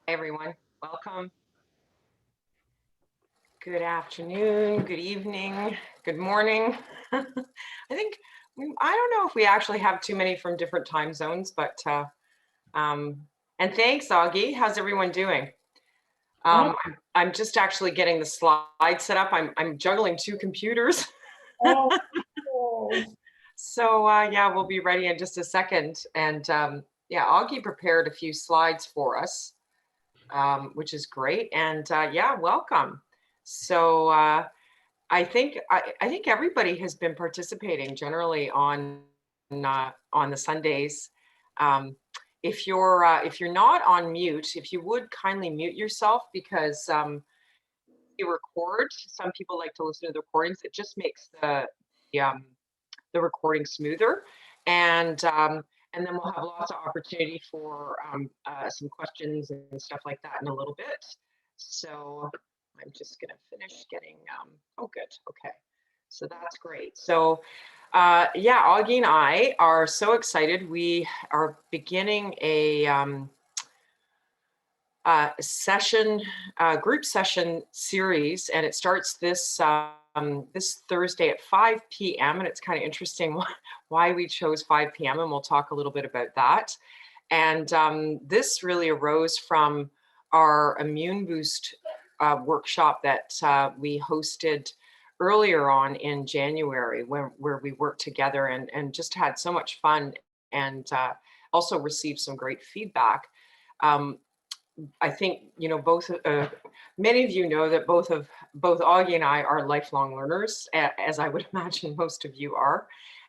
Hey everyone, welcome. Good afternoon, good evening, good morning. I think, I don't know if we actually have too many from different time zones, but, um, and thanks, Augie. How's everyone doing? I'm just actually getting the slide set up. I'm juggling two computers. Oh, oh. So yeah, we'll be ready in just a second. And yeah, Augie prepared a few slides for us, which is great. And yeah, welcome. So I think everybody has been participating generally on the Sundays. Um, if you're not on mute, if you would kindly mute yourself, because you record. Some people like to listen to the recordings. It just makes the, um, the recording smoother, and um, and then we'll have lots of opportunity for some questions and stuff like that in a little bit. So I'm just going to finish getting. Oh, good. Okay, so that's great. So yeah, Augie and I are so excited. We are beginning a session, group session series, and it starts this Thursday at 5 p.m. And it's kind of interesting why we chose 5 p.m. and we'll talk a little bit about that. And this really arose from our immune boost workshop that we hosted earlier on in January, where we worked together and just had so much fun, and also received some great feedback. Um, I think, you know, many of you know that both Augie and I are lifelong learners, as I would imagine most of you are.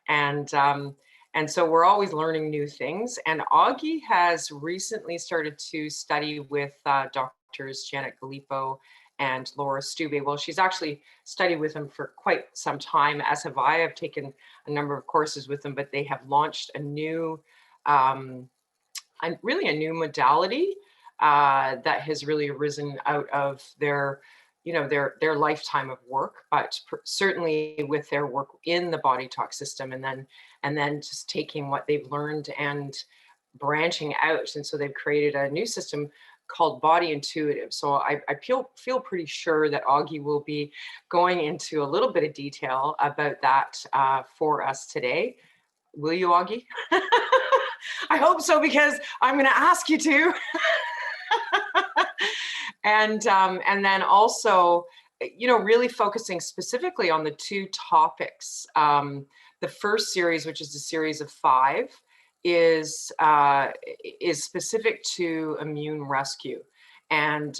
And, um, and so we're always learning new things. And Augie has recently started to study with doctors Janet Gallipo and Laura Stube. Well, she's actually studied with them for quite some time, as have I. I've taken a number of courses with them, but they have launched um, really a new modality that has really arisen out of their, you know, their lifetime of work, but certainly with their work in the BodyTalk system, and then just taking what they've learned and branching out. And so they've created a new system called BodyIntuitive. So I feel pretty sure that Augie will be going into a little bit of detail about that for us today. Will you, Augie? I hope so, because I'm going to ask you to. And then also, you know, really focusing specifically on the two topics. The first series, which is a series of 5, is specific to immune rescue, and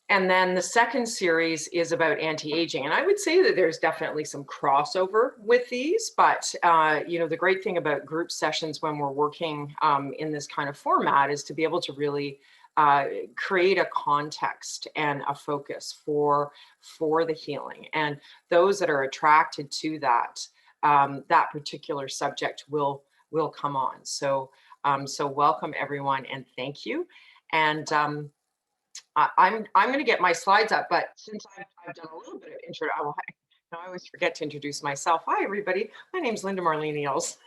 then the second series is about anti-aging. And I would say that there's definitely some crossover with these, but you know, the great thing about group sessions when we're working in this kind of format is to be able to really create a context and a focus for the healing. And those that are attracted to that, that particular subject will come on. So, so welcome everyone, and thank you. And I'm going to get my slides up, but since I've done a little bit of intro, I always forget to introduce myself. Hi, everybody. My name is Linda Marlene Eales,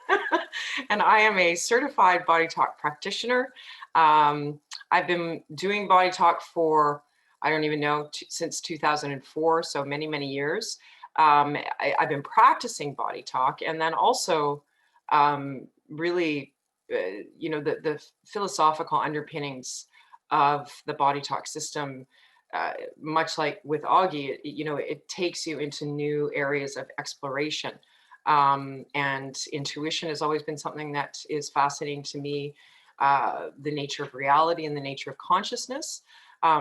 and I am a certified BodyTalk practitioner. I've been doing BodyTalk for, I don't even know, since 2004, so many, many years. I've been practicing BodyTalk, and then also really, you know, the philosophical underpinnings of the BodyTalk system, much like with Augie, you know, it takes you into new areas of exploration. And intuition has always been something that is fascinating to me, the nature of reality and the nature of consciousness.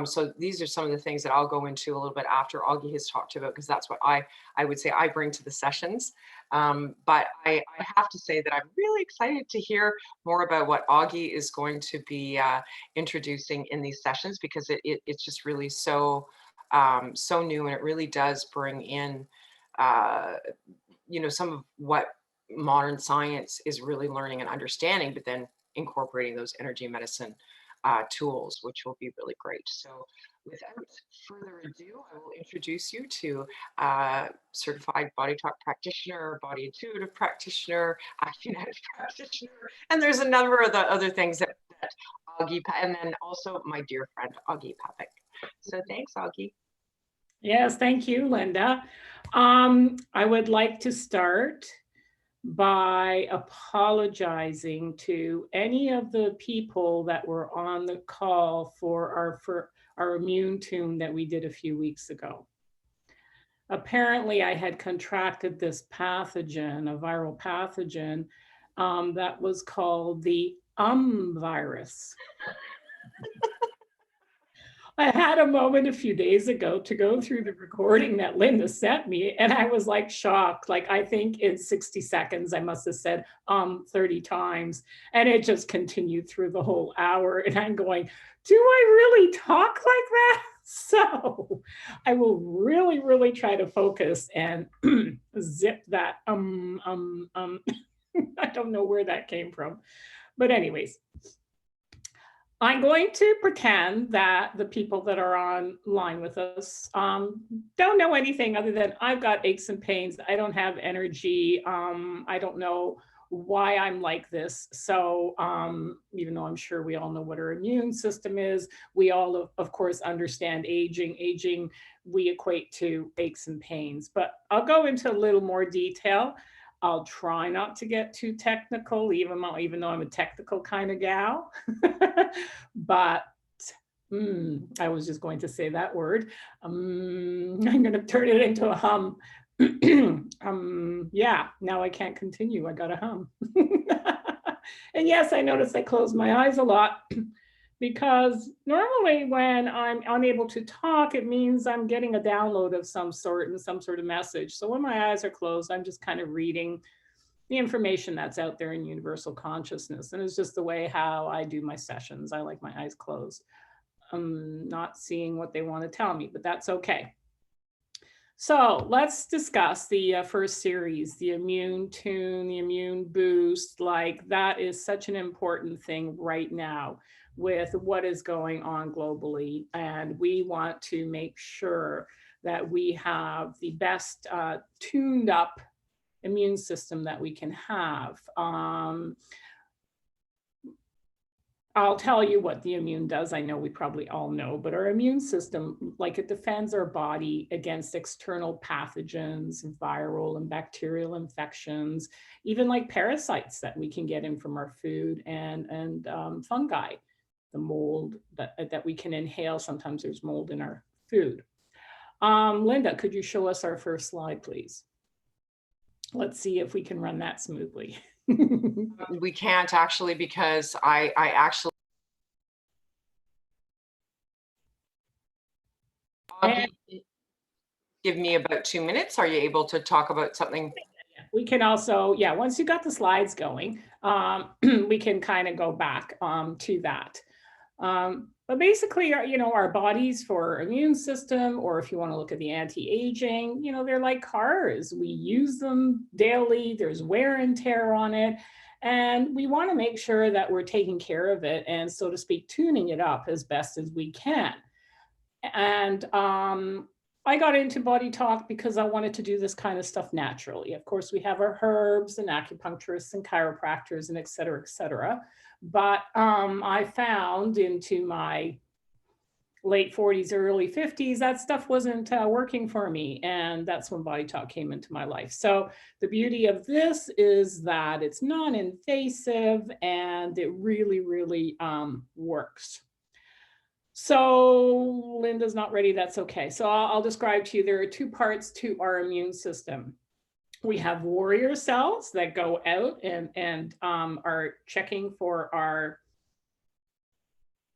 So these are some of the things that I'll go into a little bit after Augie has talked about, because that's what I would say I bring to the sessions. But I have to say that I'm really excited to hear more about what Augie is going to be introducing in these sessions, because it's just really so so new, and it really does bring in you know, some of what modern science is really learning and understanding, but then incorporating those energy medicine tools, which will be really great. So without further ado, I will introduce you to certified BodyTalk practitioner, BodyIntuitive practitioner, Accunect practitioner, and there's a number of the other things that Augie, and then also my dear friend, Augie Papik. So thanks, Augie. Yes, thank you, Linda. I would like to start by apologizing to any of the people that were on the call for our immune tune that we did a few weeks ago. Apparently, I had contracted this pathogen, a viral pathogen, that was called the virus. I had a moment a few days ago to go through the recording that Linda sent me, and I was like shocked. Like, I think in 60 seconds, I must have said 30 times, and it just continued through the whole hour. And I'm going, do I really talk like that? So I will really, really try to focus and zip that. I don't know where that came from. But anyways, I'm going to pretend that the people that are online with us don't know anything other than I've got aches and pains. I don't have energy. I don't know why I'm like this. So even though I'm sure we all know what our immune system is, we all, of course, understand aging. Aging, we equate to aches and pains. But I'll go into a little more detail. I'll try not to get too technical, even though I'm a technical kind of gal. But I was just going to say that word. I'm going to turn it into a hum. Yeah, now I can't continue. I got a hum. And yes, I notice I close my eyes a lot because normally when I'm unable to talk, it means I'm getting a download of some sort and some sort of message. So when my eyes are closed, I'm just kind of reading the information that's out there in universal consciousness. And it's just the way how I do my sessions. I like my eyes closed. I'm not seeing what they want to tell me, but that's okay. So let's discuss the first series, the immune tune, the immune boost. Like, that is such an important thing right now with what is going on globally. And we want to make sure that we have the best tuned up immune system that we can have. I'll tell you what the immune does. I know we probably all know, but our immune system, like, it defends our body against external pathogens, viral and bacterial infections, even like parasites that we can get in from our food, and fungi, the mold that we can inhale. Sometimes there's mold in our food. Linda, could you show us our first slide, please? Let's see if we can run that smoothly. We can't actually, because I actually give me about 2 minutes. Are you able to talk about something? We can also, yeah, once you got the slides going, we can kind of go back to that. But basically, our bodies for our immune system, or if you want to look at the anti-aging, they're like cars. We use them daily. There's wear and tear on it. And we want to make sure that we're taking care of it and, so to speak, tuning it up as best as we can. And I got into BodyTalk because I wanted to do this kind of stuff naturally. Of course, we have our herbs and acupuncturists and chiropractors and et cetera, et cetera. But I found into my late 40s, early 50s, that stuff wasn't working for me. And that's when BodyTalk came into my life. So the beauty of this is that it's non-invasive and it really, really works. So Linda's not ready, that's okay. So I'll describe to you, there are two parts to our immune system. We have warrior cells that go out and are checking for our,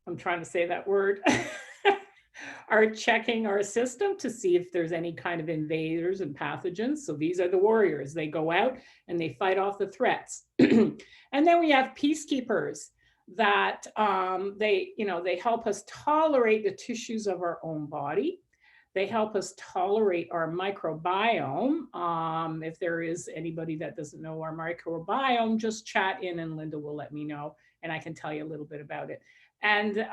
I'm trying to say that word, are checking our system to see if there's any kind of invaders and pathogens. So these are the warriors. They go out and they fight off the threats. And then we have peacekeepers that they help us tolerate the tissues of our own body. They help us tolerate our microbiome. If there is anybody that doesn't know our microbiome, just chat in and Linda will let me know, and I can tell you a little bit about it. And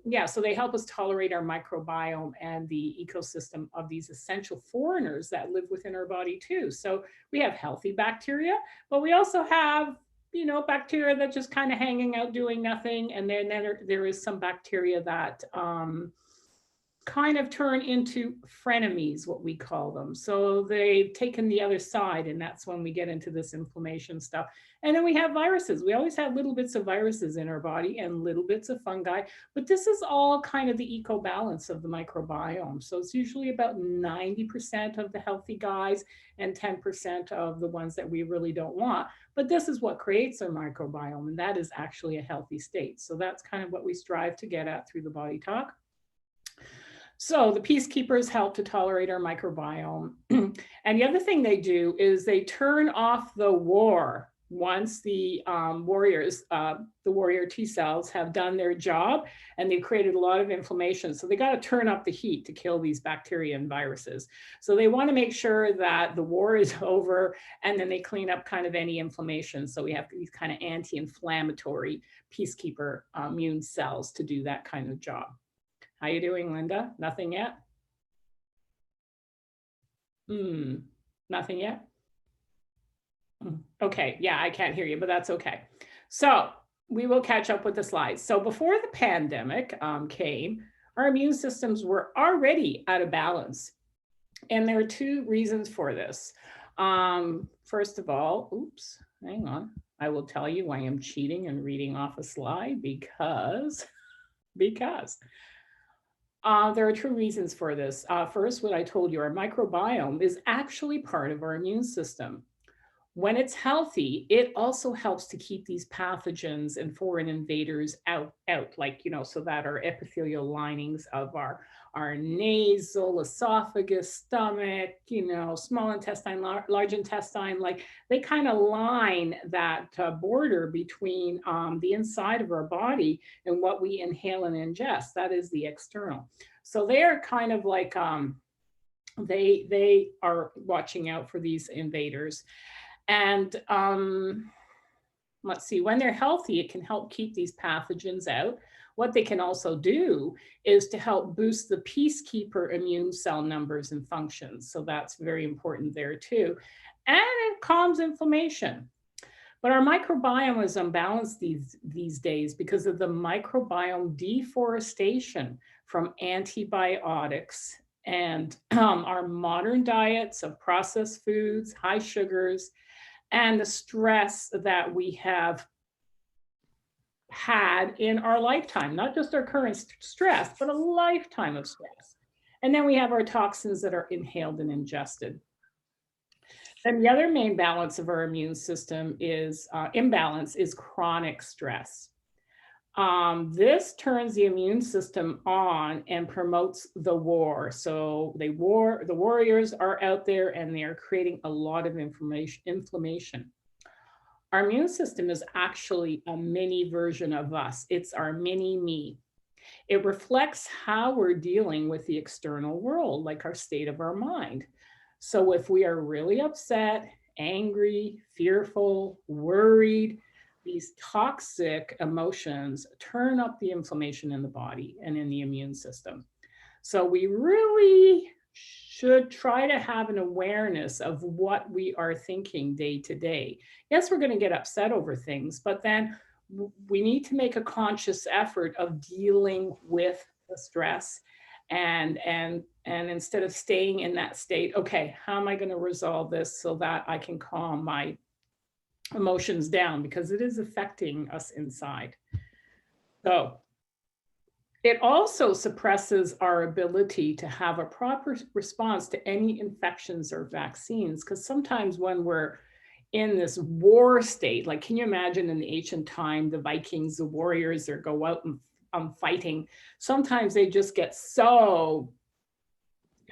yeah, so they help us tolerate our microbiome and the ecosystem of these essential foreigners that live within our body too. So we have healthy bacteria, but we also have, you know, bacteria that just kind of hanging out doing nothing. And then there is some bacteria that kind of turn into frenemies, what we call them. So they've taken the other side, and that's when we get into this inflammation stuff. And then we have viruses. We always have little bits of viruses in our body and little bits of fungi, but this is all kind of the eco balance of the microbiome. So it's usually about 90% of the healthy guys and 10% of the ones that we really don't want. But this is what creates our microbiome, and that is actually a healthy state. So that's kind of what we strive to get at through the BodyTalk. So the peacekeepers help to tolerate our microbiome. And the other thing they do is they turn off the war once the warriors, the warrior T cells have done their job and they've created a lot of inflammation. So they got to turn up the heat to kill these bacteria and viruses. So they want to make sure that the war is over, and then they clean up kind of any inflammation. So we have these kind of anti-inflammatory peacekeeper immune cells to do that kind of job. How you doing, Linda? Nothing yet? Nothing yet? Okay, yeah, I can't hear you, but that's okay. So we will catch up with the slides. So before the pandemic came, our immune systems were already out of balance. And there are two reasons for this. First of all, oops, hang on. I will tell you I am cheating and reading off a slide because there are two reasons for this. First, what I told you, our microbiome is actually part of our immune system. When it's healthy, it also helps to keep these pathogens and foreign invaders out, like, you know, so that our epithelial linings of our nasal, esophagus, stomach, you know, small intestine, large intestine, like they kind of line that border between the inside of our body and what we inhale and ingest. That is the external. So they are kind of like, they are watching out for these invaders. And let's see, when they're healthy, it can help keep these pathogens out. What they can also do is to help boost the peacekeeper immune cell numbers and functions. So that's very important there too. And it calms inflammation. But our microbiome is unbalanced these days because of the microbiome deforestation from antibiotics and our modern diets of processed foods, high sugars, and the stress that we have had in our lifetime, not just our current stress, but a lifetime of stress. And then we have our toxins that are inhaled and ingested. And the other main balance of our immune system is imbalance is chronic stress. This turns the immune system on and promotes the war. So the warriors are out there and they are creating a lot of inflammation. Our immune system is actually a mini version of us. It's our mini me. It reflects how we're dealing with the external world, like our state of our mind. So if we are really upset, angry, fearful, worried, these toxic emotions turn up the inflammation in the body and in the immune system. So we really should try to have an awareness of what we are thinking day to day. Yes, we're going to get upset over things, but then we need to make a conscious effort of dealing with the stress and instead of staying in that state, okay, how am I going to resolve this so that I can calm my emotions down, because it is affecting us inside. So it also suppresses our ability to have a proper response to any infections or vaccines, because sometimes when we're in this war state, like can you imagine in the ancient time, the Vikings, the warriors, they go out and fighting. Sometimes they just get so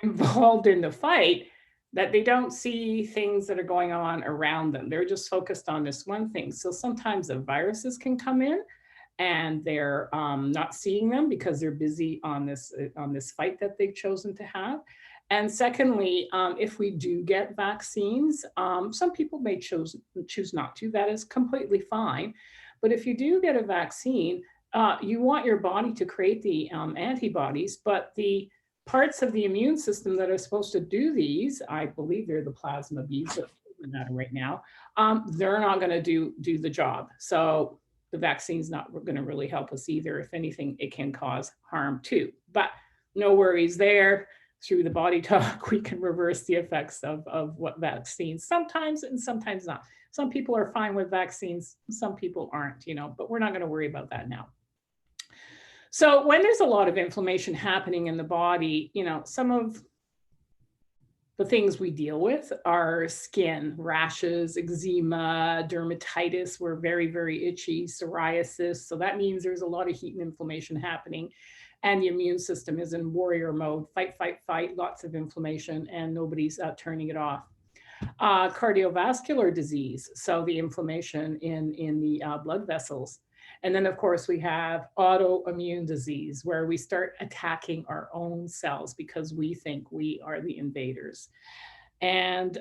involved in the fight that they don't see things that are going on around them. They're just focused on this one thing. So sometimes the viruses can come in and they're not seeing them because they're busy on this fight that they've chosen to have. And secondly, if we do get vaccines, some people may choose not to. That is completely fine. But if you do get a vaccine, you want your body to create the antibodies, but the parts of the immune system that are supposed to do these, I believe they're the plasma Bs, doesn't matter right now, they're not going to do the job. So the vaccine's not going to really help us either. If anything, it can cause harm too. But no worries there. Through the BodyTalk, we can reverse the effects of what vaccines sometimes and sometimes not. Some people are fine with vaccines, some people aren't, you know, but we're not going to worry about that now. So when there's a lot of inflammation happening in the body, you know, some of the things we deal with are skin, rashes, eczema, dermatitis. We're very, very itchy, psoriasis. So that means there's a lot of heat and inflammation happening. And the immune system is in warrior mode, fight, fight, fight, lots of inflammation, and nobody's turning it off. Cardiovascular disease, so the inflammation in the blood vessels. And then, of course, we have autoimmune disease, where we start attacking our own cells because we think we are the invaders. And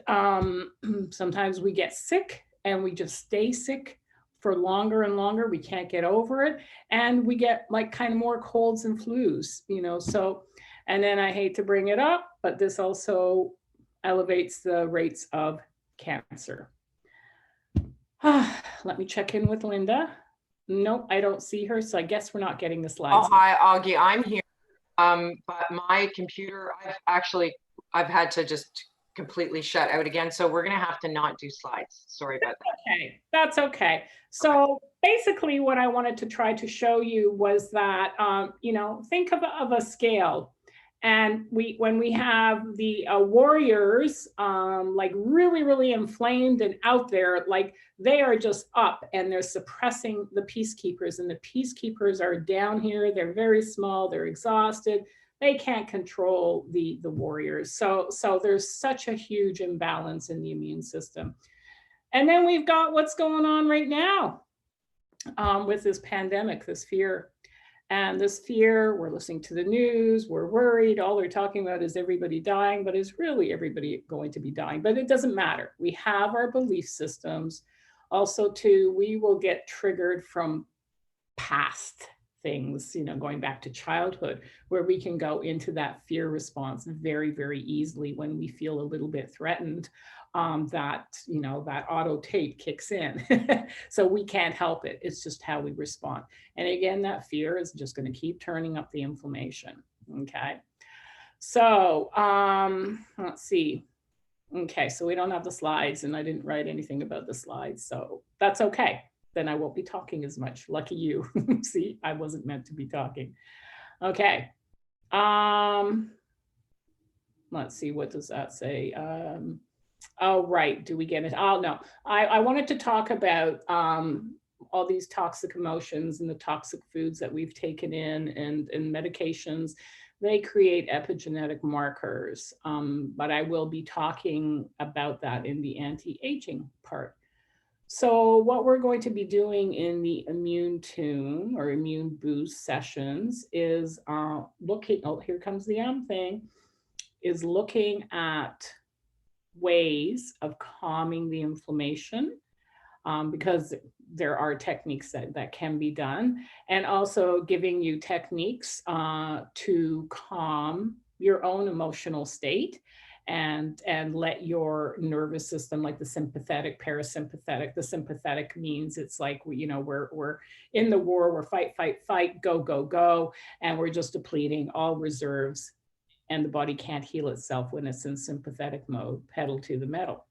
sometimes we get sick and we just stay sick for longer and longer. We can't get over it. And we get like kind of more colds and flus, you know. So, and then I hate to bring it up, but this also elevates the rates of cancer. Let me check in with Linda. Nope, I don't see her, so I guess we're not getting the slides. Oh, hi, Augie, I'm here. But my computer, I've had to just completely shut out again. So we're gonna have to not do slides. Sorry about that. Okay, that's okay. So basically what I wanted to try to show you was that, you know, think of a scale. And when we have the warriors, like really, really inflamed and out there, like they are just up and they're suppressing the peacekeepers, and the peacekeepers are down here. They're very small, they're exhausted. They can't control the warriors. So there's such a huge imbalance in the immune system. And then we've got what's going on right now with this pandemic, this fear. And this fear, we're listening to the news, we're worried, all they're talking about is everybody dying, but is really everybody going to be dying? But it doesn't matter. We have our belief systems. Also, too, we will get triggered from past things, you know, going back to childhood, where we can go into that fear response very, very easily when we feel a little bit threatened. That, you know, that auto tape kicks in. So we can't help it. It's just how we respond. And again, that fear is just going to keep turning up the inflammation. Okay. So let's see. Okay, so we don't have the slides, and I didn't write anything about the slides, so that's okay. Then I won't be talking as much. Lucky you. See, I wasn't meant to be talking. Okay. Let's see, what does that say? Oh, right. Do we get it? Oh, no. I wanted to talk about all these toxic emotions and the toxic foods that we've taken in, and medications. They create epigenetic markers, but I will be talking about that in the anti-aging part. So what we're going to be doing in the immune tune or immune boost sessions is looking, oh, here comes the thing, is looking at ways of calming the inflammation, because there are techniques that can be done, and also giving you techniques to calm your own emotional state and let your nervous system, like the sympathetic, parasympathetic. The sympathetic means it's like, you know, we're in the war, we're fight, fight, fight, go, go, go, and we're just depleting all reserves. And the body can't heal itself when it's in sympathetic mode, pedal to the metal.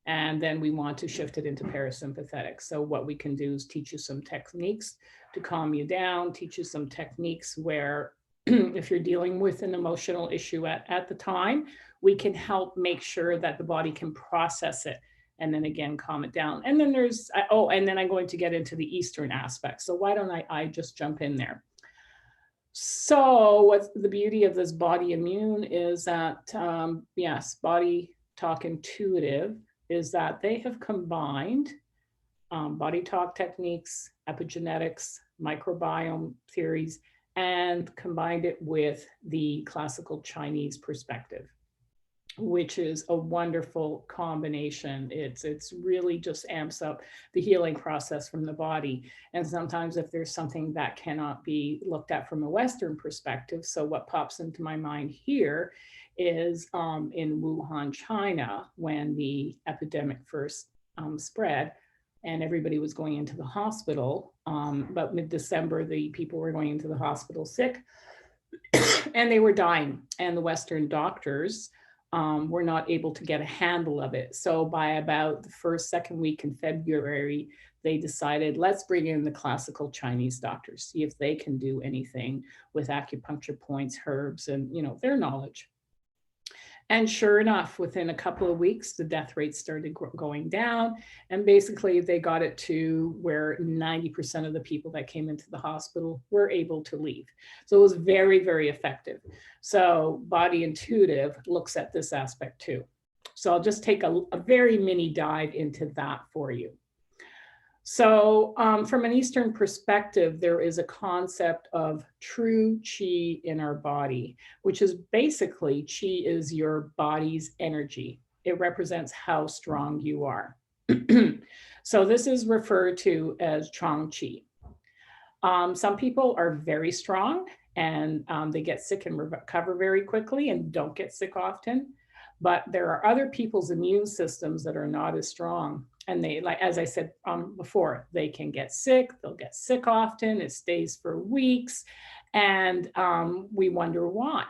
And then we want to shift it into parasympathetic. So what we can do is teach you some techniques to calm you down, teach you some techniques where if you're dealing with an emotional issue at the time, we can help make sure that the body can process it and then again, calm it down. And then there's, oh, and then I'm going to get into the Eastern aspect. So why don't I just jump in there? So what's the beauty of this body immune is that, yes, BodyTalk Intuitive is that they have combined BodyTalk techniques, epigenetics, microbiome theories, and combined it with the classical Chinese perspective. which is a wonderful combination. It's really just amps up the healing process from the body. And sometimes if there's something that cannot be looked at from a Western perspective, so what pops into my mind here is in Wuhan, China, when the epidemic first spread and everybody was going into the hospital, but mid-December, the people were going into the hospital sick and they were dying, and the Western doctors were not able to get a handle of it. So by about the first, second week in February, they decided, let's bring in the classical Chinese doctors, see if they can do anything with acupuncture points, herbs, and their knowledge. And sure enough, within a couple of weeks, the death rate started going down. And basically, they got it to where 90% of the people that came into the hospital were able to leave. So it was very, very effective. So BodyIntuitive looks at this aspect too. So I'll just take a very mini dive into that for you. So from an Eastern perspective, there is a concept of true qi in our body, which is basically qi is your body's energy. It represents how strong you are. So this is referred to as Chang Qi. Some people are very strong and they get sick and recover very quickly and don't get sick often. But there are other people's immune systems that are not as strong. And they, like, as I said before, they can get sick, they'll get sick often, it stays for weeks, and we wonder why.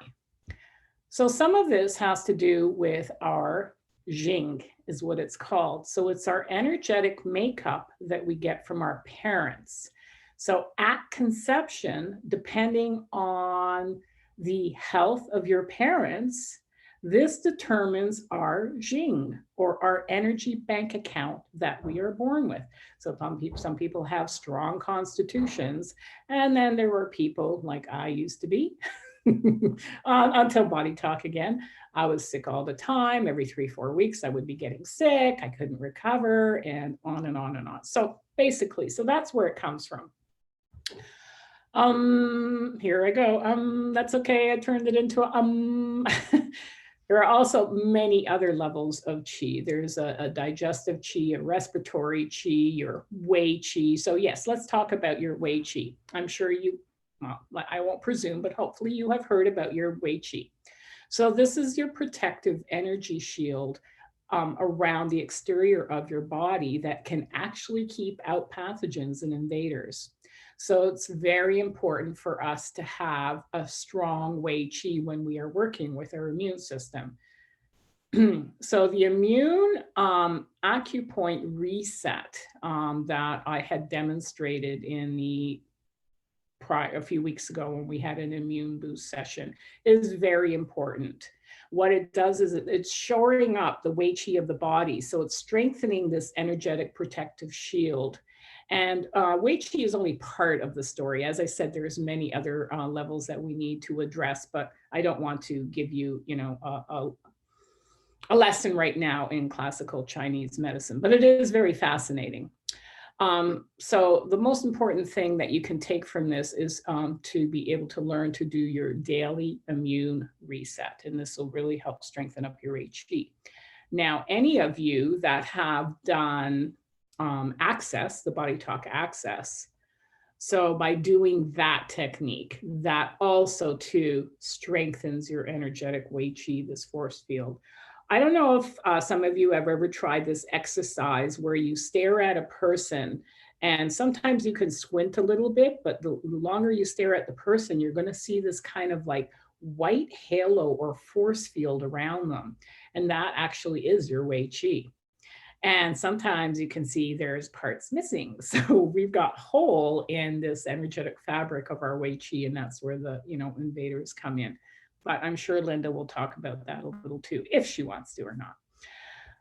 So some of this has to do with our Jing, is what it's called. So it's our energetic makeup that we get from our parents. So at conception, depending on the health of your parents, this determines our Jing, or our energy bank account that we are born with. So some people have strong constitutions, and then there were people like I used to be, until BodyTalk again. I was sick all the time. Every 3-4 weeks, I would be getting sick. I couldn't recover, and on and on and on. So basically, so that's where it comes from. Here I go. That's okay. I turned it into a There are also many other levels of qi. There's a digestive qi, a respiratory qi, your wei qi. So yes, let's talk about your wei qi. I'm sure you, well, I won't presume, but hopefully you have heard about your wei qi. So this is your protective energy shield around the exterior of your body that can actually keep out pathogens and invaders. So it's very important for us to have a strong wei qi when we are working with our immune system. So the immune acupoint reset that I had demonstrated in the a few weeks ago when we had an immune boost session is very important. What it does is it's shoring up the wei qi of the body. So it's strengthening this energetic protective shield. And wei qi is only part of the story. As I said, there's many other levels that we need to address, but I don't want to give you, a lesson right now in classical Chinese medicine, but it is very fascinating. So the most important thing that you can take from this is to be able to learn to do your daily immune reset. And this will really help strengthen up your qi. Now, any of you that have done access, the BodyTalk access, so by doing that technique, that also too strengthens your energetic wei qi, this force field. I don't know if some of you have ever tried this exercise where you stare at a person, and sometimes you can squint a little bit, but the longer you stare at the person, you're going to see this kind of like white halo or force field around them. And that actually is your wei qi. And sometimes you can see there's parts missing. So we've got hole in this energetic fabric of our wei qi, and that's where the invaders come in. But I'm sure Linda will talk about that a little too, if she wants to or not.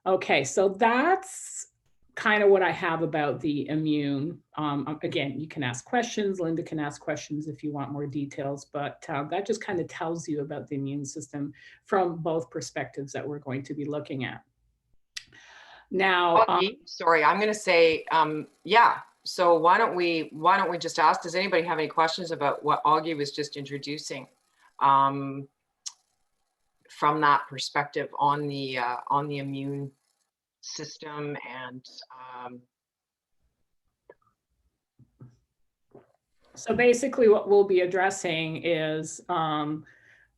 Okay, so that's kind of what I have about the immune. Again, you can ask questions. Linda can ask questions if you want more details, but that just kind of tells you about the immune system from both perspectives that we're going to be looking at. Now, sorry, I'm going to say, yeah. So why don't we just ask, does anybody have any questions about what Augie was just introducing? from that perspective on the immune system and so basically what we'll be addressing is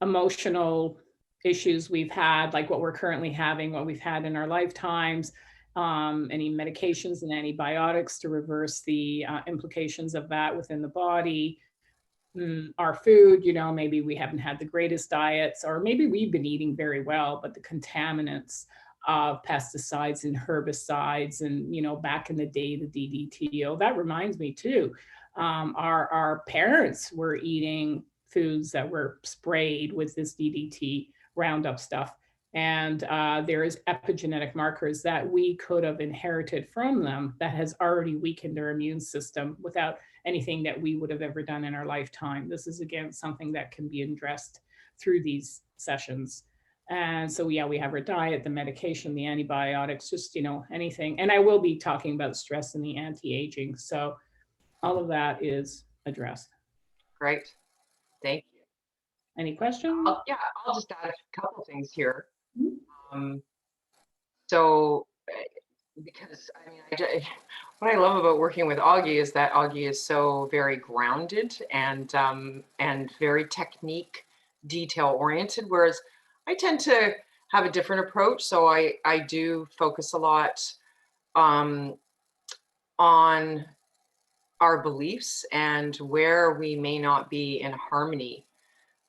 emotional issues we've had, like what we're currently having, what we've had in our lifetimes, any medications and antibiotics to reverse the implications of that within the body. Our food, you know, maybe we haven't had the greatest diets, or maybe we've been eating very well, but the contaminants of pesticides and herbicides, and, you know, back in the day, the DDT. Oh, that reminds me too. Our parents were eating foods that were sprayed with this DDT Roundup stuff. And there is epigenetic markers that we could have inherited from them that has already weakened our immune system without anything that we would have ever done in our lifetime. This is, again, something that can be addressed through these sessions. And so, yeah, we have our diet, the medication, the antibiotics, just, you know, anything. And I will be talking about stress and the anti-aging. So all of that is addressed. great. Thank you. Any questions? Yeah, I'll just add a couple things here. Mm-hmm. So, because I mean, what I love about working with Augie is that Augie is so very grounded and very technique detail oriented, whereas I tend to have a different approach. So I do focus a lot on our beliefs and where we may not be in harmony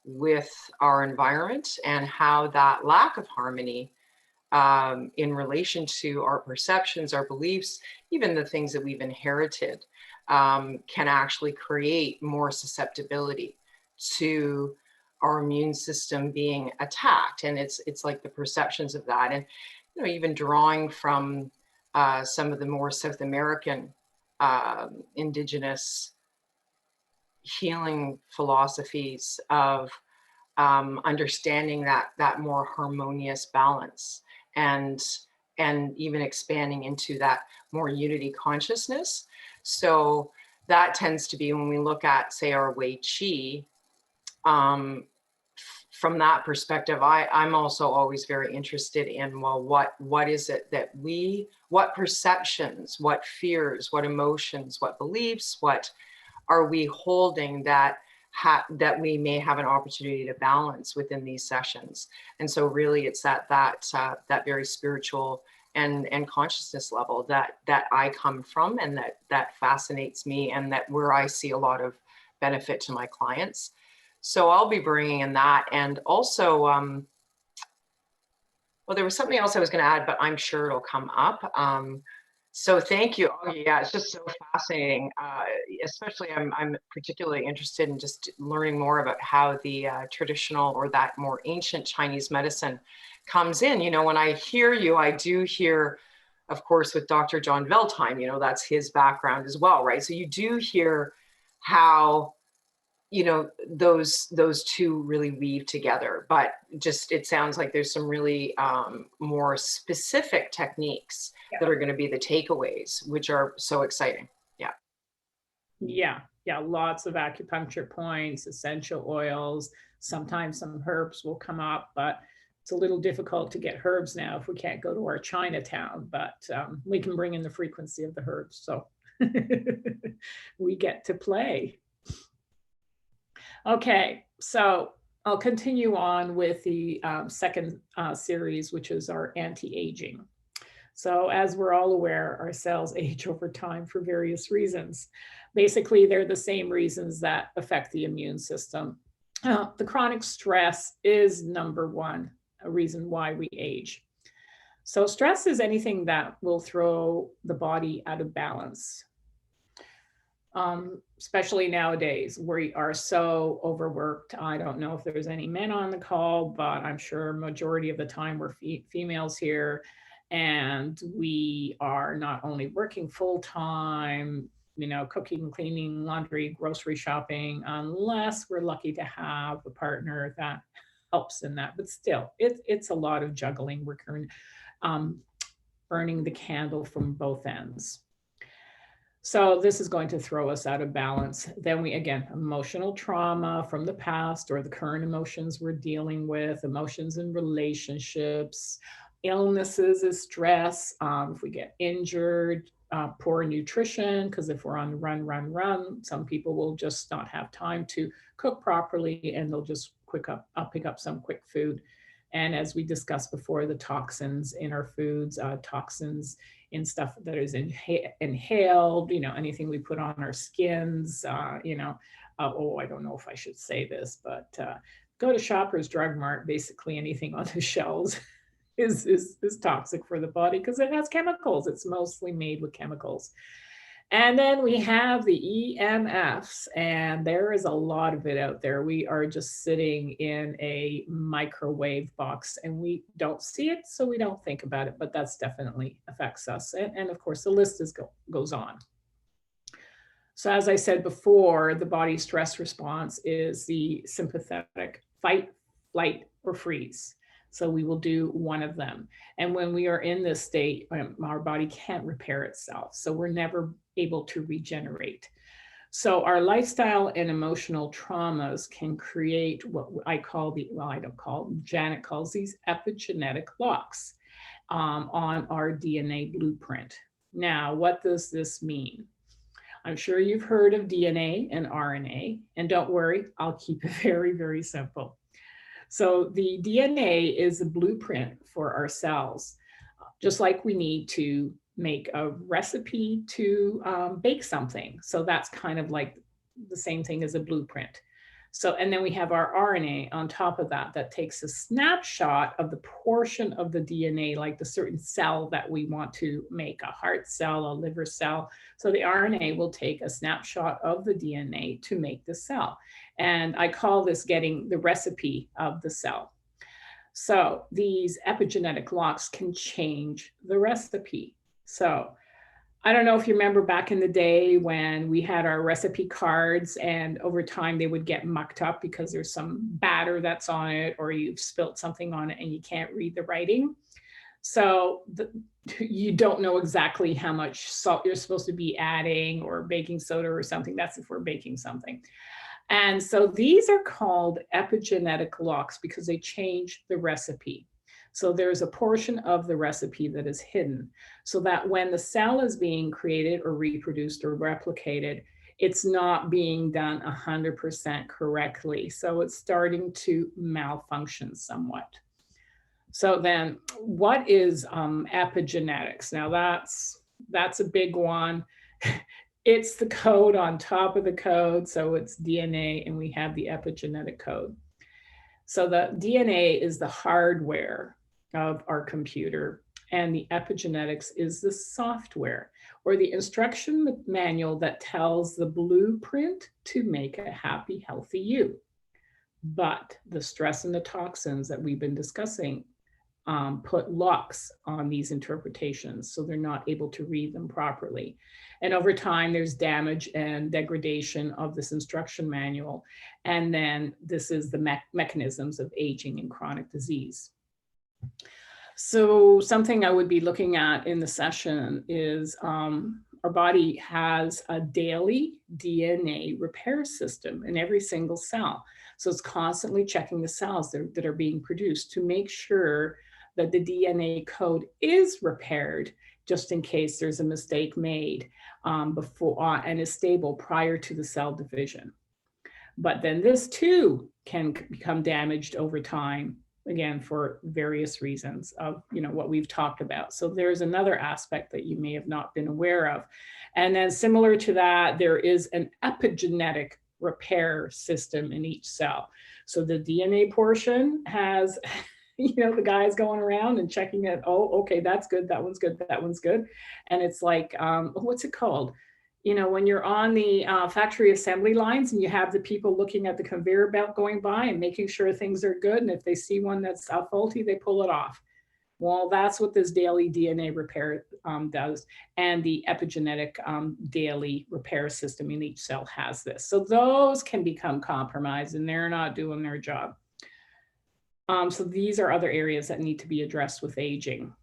with our environment, and how that lack of harmony in relation to our perceptions, our beliefs, even the things that we've inherited, can actually create more susceptibility to our immune system being attacked. And it's like the perceptions of that. And, you know, even drawing from some of the more South American indigenous healing philosophies of understanding that more harmonious balance, and even expanding into that more unity consciousness. So that tends to be when we look at, say, our Wei Qi, from that perspective, I'm also always very interested in, well, what is it that what perceptions, what fears, what emotions, what beliefs, what are we holding that we may have an opportunity to balance within these sessions. And so really it's that very spiritual and consciousness level that I come from, and that fascinates me, and that where I see a lot of benefit to my clients. So I'll be bringing in that. And also, well, there was something else I was going to add, but I'm sure it'll come up. So thank you. Oh, yeah, it's just so fascinating. Especially, I'm particularly interested in just learning more about how the traditional, or that more ancient Chinese medicine comes in. You know, when I hear you, I do hear, of course, with Dr. John Veltheim, you know, that's his background as well, right? So you do hear how, you know, those two really weave together, but just, it sounds like there's some really more specific techniques that are going to be the takeaways, which are so exciting. Yeah, lots of acupuncture points, essential oils. Sometimes some herbs will come up, but it's a little difficult to get herbs now if we can't go to our Chinatown, but we can bring in the frequency of the herbs, so we get to play. Okay, so I'll continue on with the second series, which is our anti-aging. So as we're all aware, our cells age over time for various reasons. Basically, they're the same reasons that affect the immune system. The chronic stress is number one, a reason why we age. So stress is anything that will throw the body out of balance. Especially nowadays, we are so overworked. I don't know if there's any men on the call, but I'm sure majority of the time we're females here, and we are not only working full time, you know, cooking, cleaning, laundry, grocery shopping, unless we're lucky to have a partner that helps in that. But still, it's a lot of juggling. We're burning the candle from both ends. So this is going to throw us out of balance. Then we, again, emotional trauma from the past or the current emotions we're dealing with, emotions in relationships, illnesses is stress. If we get injured, poor nutrition, because if we're on run, some people will just not have time to cook properly and they'll just pick up some quick food. And as we discussed before, the toxins in our foods, toxins in stuff that is inhaled, anything we put on our skins, oh, I don't know if I should say this, but go to Shoppers Drug Mart, basically anything on the shelves is toxic for the body because it has chemicals. It's mostly made with chemicals. And then we have the EMFs, and there is a lot of it out there. We are just sitting in a microwave box and we don't see it, so we don't think about it, but that's definitely affects us. And of course, the list goes on. So as I said before, the body stress response is the sympathetic fight, flight, or freeze. So we will do one of them. And when we are in this state, our body can't repair itself. So we're never able to regenerate. So our lifestyle and emotional traumas can create what I call I don't call, Janet calls these epigenetic locks on our DNA blueprint. Now, what does this mean? I'm sure you've heard of DNA and RNA, and don't worry, I'll keep it very, very simple. So the DNA is a blueprint for our cells, just like we need to make a recipe to bake something. So that's kind of like the same thing as a blueprint. So, and then we have our RNA on top of that, that takes a snapshot of the portion of the DNA, like the certain cell that we want to make, a heart cell, a liver cell. So the RNA will take a snapshot of the DNA to make the cell. And I call this getting the recipe of the cell. So these epigenetic locks can change the recipe. So I don't know if you remember back in the day when we had our recipe cards and over time they would get mucked up because there's some batter that's on it or you've spilt something on it and you can't read the writing. So you don't know exactly how much salt you're supposed to be adding or baking soda or something. That's if we're baking something. And so these are called epigenetic locks because they change the recipe. So there's a portion of the recipe that is hidden so that when the cell is being created or reproduced or replicated, it's not being done 100% correctly. So it's starting to malfunction somewhat. So then what is epigenetics? Now that's a big one. It's the code on top of the code. So it's DNA and we have the epigenetic code. So the DNA is the hardware of our computer and the epigenetics is the software or the instruction manual that tells the blueprint to make a happy, healthy you. But the stress and the toxins that we've been discussing put locks on these interpretations, so they're not able to read them properly. And over time, there's damage and degradation of this instruction manual. And then this is the mechanisms of aging and chronic disease. So something I would be looking at in the session is our body has a daily DNA repair system in every single cell. So it's constantly checking the cells that are being produced to make sure that the DNA code is repaired just in case there's a mistake made before and is stable prior to the cell division. But then this too can become damaged over time, again, for various reasons of what we've talked about. So there's another aspect that you may have not been aware of. And then similar to that, there is an epigenetic repair system in each cell. So the DNA portion has the guys going around and checking it. Oh, okay, that's good. That one's good. That one's good. And it's like, what's it called? When you're on the factory assembly lines and you have the people looking at the conveyor belt going by and making sure things are good. And if they see one that's faulty, they pull it off. Well, that's what this daily DNA repair does. And the epigenetic daily repair system in each cell has this. So those can become compromised and they're not doing their job. So these are other areas that need to be addressed with aging.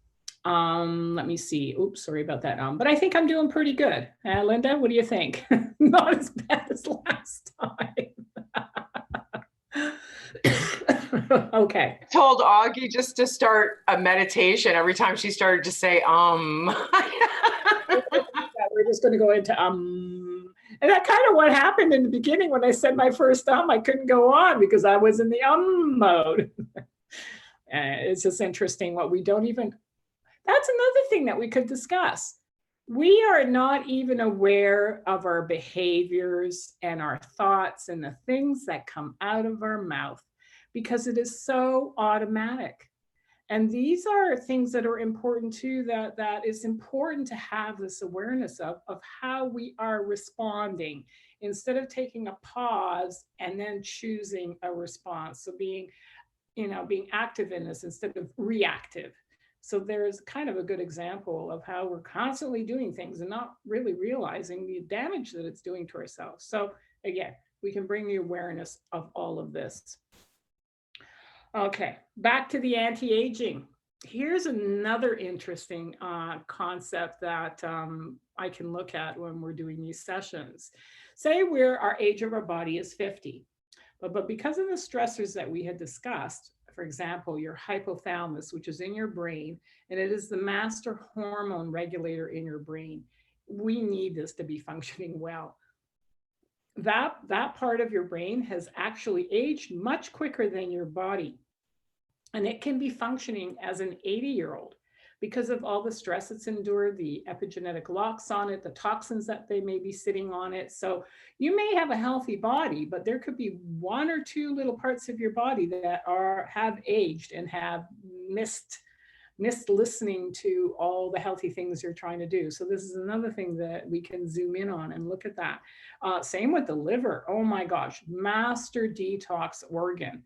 Let me see. Oops, sorry about that. But I think I'm doing pretty good. Linda, what do you think? Not as bad as last time. Okay. I told Augie just to start a meditation every time she started to say, We're just going to go into and that kind of what happened in the beginning when I said my first I couldn't go on because I was in the mode. It's just interesting what we don't even, that's another thing that we could discuss. We are not even aware of our behaviors and our thoughts and the things that come out of our mouth because it is so automatic. And these are things that are important too, that it's important to have this awareness of how we are responding instead of taking a pause and then choosing a response. So being active in this instead of reactive. So there's kind of a good example of how we're constantly doing things and not really realizing the damage that it's doing to ourselves. So again, we can bring the awareness of all of this. Okay, back to the anti-aging. Here's another interesting concept that I can look at when we're doing these sessions. Say our age of our body is 50, but because of the stressors that we had discussed, for example, your hypothalamus, which is in your brain, and it is the master hormone regulator in your brain. We need this to be functioning well. That part of your brain has actually aged much quicker than your body. And it can be functioning as an 80-year-old because of all the stress it's endured, the epigenetic locks on it, the toxins that they may be sitting on it. So you may have a healthy body, but there could be one or two little parts of your body that have aged and have missed listening to all the healthy things you're trying to do. So this is another thing that we can zoom in on and look at that. Same with the liver. Oh my gosh, master detox organ.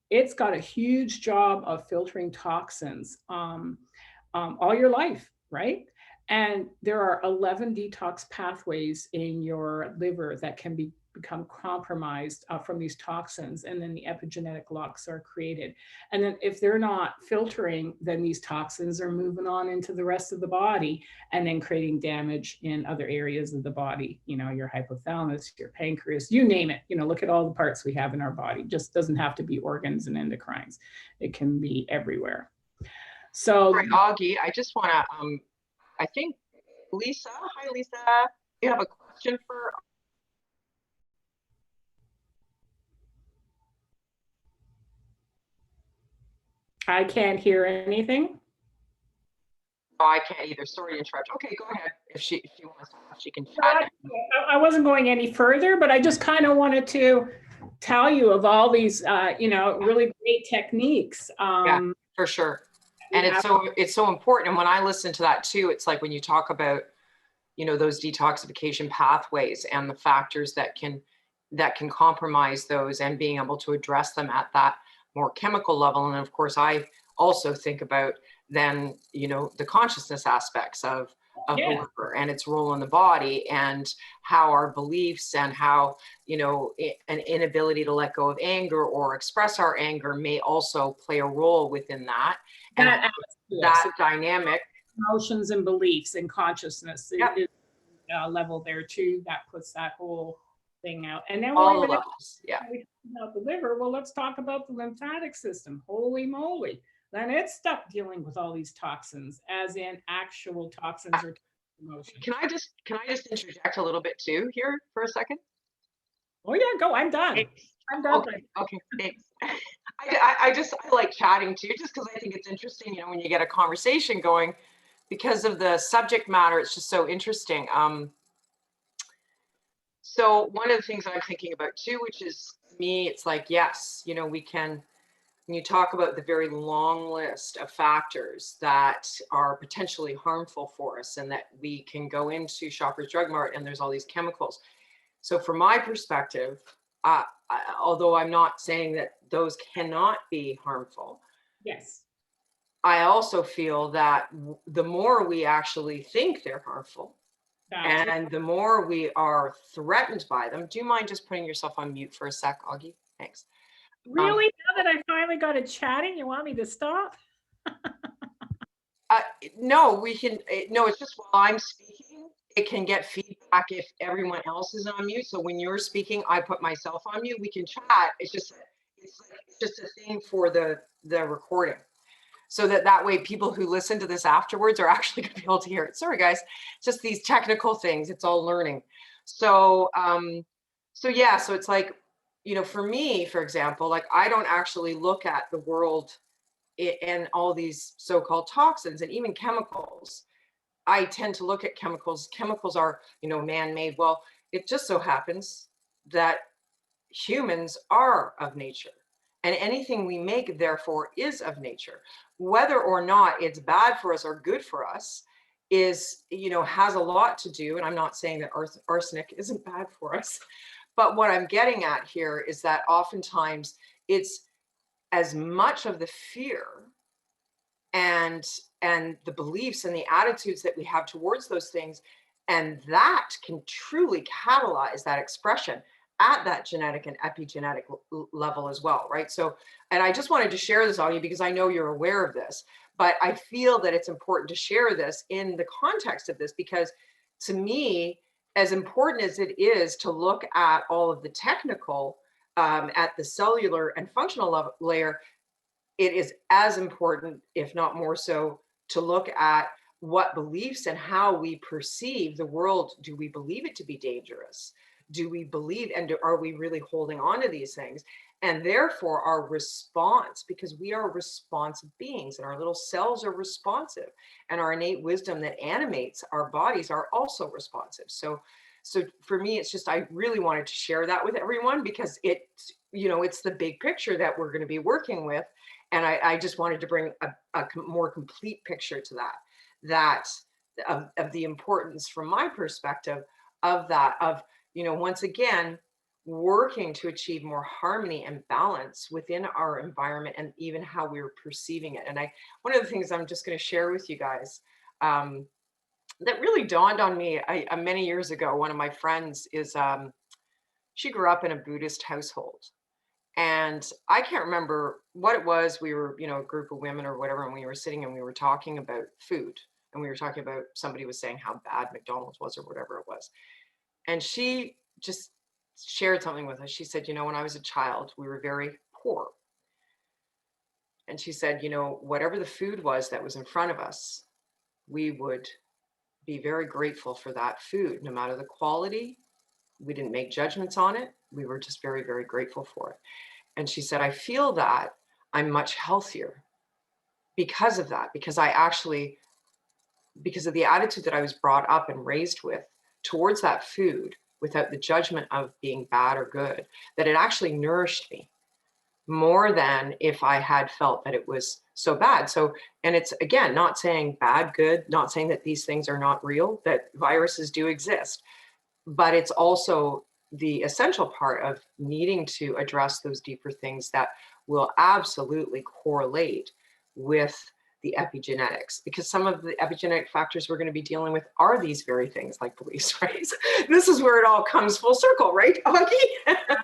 It's got a huge job of filtering toxins all your life, right? And there are 11 detox pathways in your liver that can become compromised from these toxins, and then the epigenetic locks are created. And then if they're not filtering, then these toxins are moving on into the rest of the body and then creating damage in other areas of the body, your hypothalamus, your pancreas, you name it. Look at all the parts we have in our body. Just doesn't have to be organs and endocrines. It can be everywhere. So Sorry, Augie, I just want to, I think Lisa, hi Lisa, you have a question for? I can't hear anything. Oh, I can't either. Sorry to interrupt. Okay, go ahead. If she wants to, she can chat. I wasn't going any further, but I just kind of wanted to tell you of all these, really great techniques. Yeah, for sure. And it's so important. And when I listen to that too, it's like when you talk about, those detoxification pathways and the factors that can compromise those and being able to address them at that more chemical level. And of course, I also think about then, the consciousness aspects of the liver and its role in the body, and how our beliefs and how, an inability to let go of anger or express our anger may also play a role within that. And that dynamic. Emotions and beliefs and consciousness is a level there too. That puts that whole thing out. And then all we levels. Yeah. We talk about the liver. Well, let's talk about the lymphatic system. Holy moly. Then it's stuck dealing with all these toxins, as in actual toxins or emotions. Can I just interject a little bit too here for a second? Oh yeah, go. I'm done. Thanks. I'm done. Okay, thanks. I like chatting to you just because I think it's interesting, when you get a conversation going, because of the subject matter, it's just so interesting. So one of the things I'm thinking about too, which is me, it's like, yes, we can, when you talk about the very long list of factors that are potentially harmful for us and that we can go into Shoppers Drug Mart and there's all these chemicals. So from my perspective, although I'm not saying that those cannot be harmful. Yes. I also feel that the more we actually think they're harmful, and the more we are threatened by them. Do you mind just putting yourself on mute for a sec, Augie? Thanks. Really? Now that I finally got it chatting, you want me to stop? No, we can, no, it's just while I'm speaking, it can get feedback if everyone else is on mute. So when you're speaking, I put myself on mute. We can chat. It's just a thing for the recording. So that way people who listen to this afterwards are actually going to be able to hear it. Sorry, guys, just these technical things. It's all learning. So, so yeah, so it's like, you know, for me, for example, like I don't actually look at the world and all these so-called toxins and even chemicals. I tend to look at chemicals. Chemicals are, you know, man-made. Well, it just so happens that humans are of nature, and anything we make therefore is of nature. Whether or not it's bad for us or good for us is, you know, has a lot to do, and I'm not saying that arsenic isn't bad for us, but what I'm getting at here is that oftentimes it's as much of the fear and the beliefs and the attitudes that we have towards those things, and that can truly catalyze that expression at that genetic and epigenetic level as well, right? So, and I just wanted to share this on you because I know you're aware of this, but I feel that it's important to share this in the context of this, because to me, as important as it is to look at all of the technical at the cellular and functional layer, it is as important, if not more so, to look at what beliefs and how we perceive the world. Do we believe it to be dangerous? Do we believe, and are we really holding on to these things? And therefore our response, because we are responsive beings and our little cells are responsive, and our innate wisdom that animates our bodies are also responsive. So for me, it's just, I really wanted to share that with everyone because it's, you know, it's the big picture that we're going to be working with. And I just wanted to bring a more complete picture to that of the importance from my perspective of that, of, you know, once again, working to achieve more harmony and balance within our environment and even how we're perceiving it. And one of the things I'm just going to share with you guys that really dawned on me many years ago, one of my friends is, she grew up in a Buddhist household. And I can't remember what it was. We were, you know, a group of women or whatever, and we were sitting and we were talking about food. And we were talking about, somebody was saying how bad McDonald's was or whatever it was. And she just shared something with us. She said, you know, when I was a child, we were very poor. And she said, you know, whatever the food was that was in front of us, we would be very grateful for that food, no matter the quality. We didn't make judgments on it. We were just very, very grateful for it. And she said, I feel that I'm much healthier because of that, because of the attitude that I was brought up and raised with towards that food, without the judgment of being bad or good, that it actually nourished me more than if I had felt that it was so bad. So, and it's, again, not saying bad, good, not saying that these things are not real, that viruses do exist, but it's also the essential part of needing to address those deeper things that will absolutely correlate with the epigenetics, because some of the epigenetic factors we're going to be dealing with are these very things like beliefs, right? This is where it all comes full circle, right, Augie?